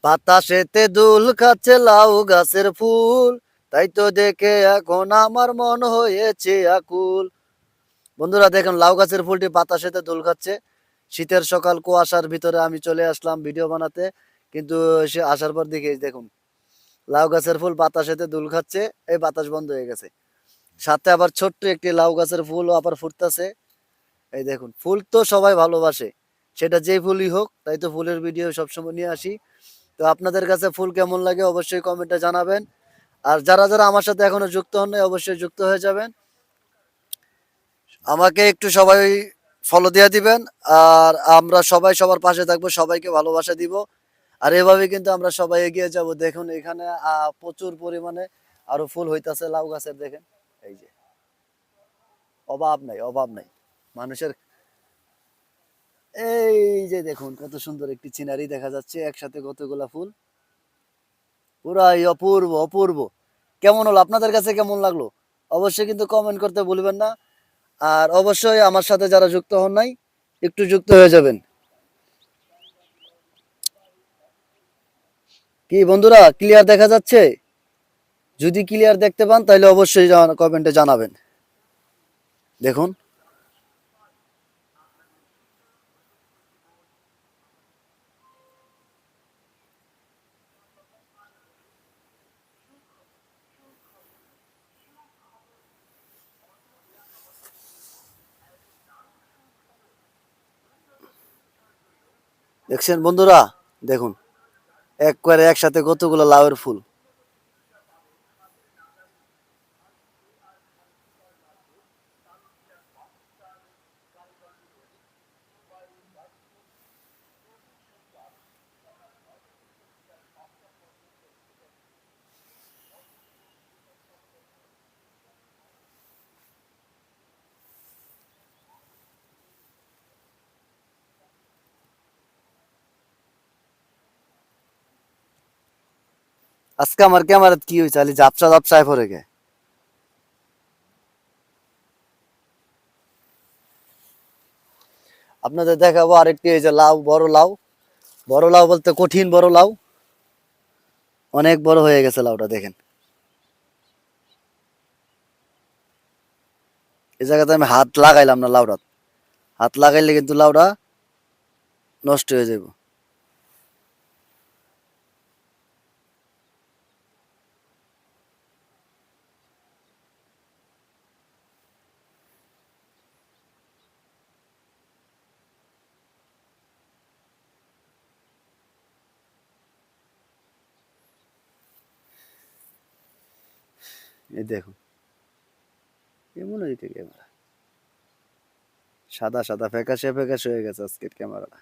বাতাসেতে দুল খাচ্ছে লাউ গাছের ফুল, তাই তো দেখে এখন আমার মন হয়েছে আকুল। বন্ধুরা দেখুন লাউ গাছের ফুলটি বাতাসেতে দোল খাচ্ছে। শীতের সকাল কুয়াশার ভিতরে আমি চলে আসলাম ভিডিও বানাতে, কিন্তু সে আসার পর দেখি দেখুন লাউ গাছের ফুল বাতাসেতে দোল খাচ্ছে। এই বাতাস বন্ধ হয়ে গেছে, সাথে আবার ছোট্ট একটি লাউ গাছের ফুলও আবার ফুটতেছে। এই দেখুন ফুল তো সবাই ভালোবাসে, সেটা যেই ফুলই হোক, তাই তো ফুলের ভিডিও সবসময় নিয়ে আসি। তো আপনাদের কাছে ফুল কেমন লাগে অবশ্যই কমেন্টে জানাবেন। আর যারা যারা আমার সাথে এখনো যুক্ত হন নাই অবশ্যই যুক্ত হয়ে যাবেন। আমাকে একটু সবাই ফলো দিয়ে দিবেন। আর আমরা সবাই সবার পাশে থাকবো, সবাইকে ভালোবাসা দিব। আর এভাবে কিন্তু আমরা সবাই এগিয়ে যাব। দেখুন এখানে প্রচুর পরিমাণে আরো ফুল হইতাছে লাউ গাছের, দেখেন এই যে অভাব নাই, অভাব নাই মানুষের। এই যে দেখুন কত সুন্দর একটি সিনারি দেখা যাচ্ছে, একসাথে কতগুলা ফুল, পুরাই অপূর্ব অপূর্ব। কেমন হলো আপনাদের কাছে, কেমন লাগলো অবশ্যই কিন্তু কমেন্ট করতে ভুলবেন না। আর অবশ্যই আমার সাথে যারা যুক্ত হন নাই একটু যুক্ত হয়ে যাবেন। কি বন্ধুরা ক্লিয়ার দেখা যাচ্ছে? যদি ক্লিয়ার দেখতে পান তাহলে অবশ্যই কমেন্টে জানাবেন। দেখুন দেখছেন বন্ধুরা, দেখুন একবারে একসাথে কতগুলো লাউয়ের ফুল। আজকে আমার ক্যামেরা কি হয়েছে, খালি ঝাপসা ঝাপসায় পড়ে গে। আপনাদের দেখাবো আরেকটি, এই যে লাউ, বড় লাউ। বড় লাউ বলতে কঠিন বড় লাউ, অনেক বড় হয়ে গেছে লাউটা দেখেন। এই জায়গাতে আমি হাত লাগাইলাম না লাউটা, হাত লাগাইলে কিন্তু লাউটা নষ্ট হয়ে যাবে। এই দেখুন এমন হইতে ক্যামেরা সাদা সাদা ফ্যাকাশে ফ্যাকাশে হয়ে গেছে আজকের ক্যামেরাটা।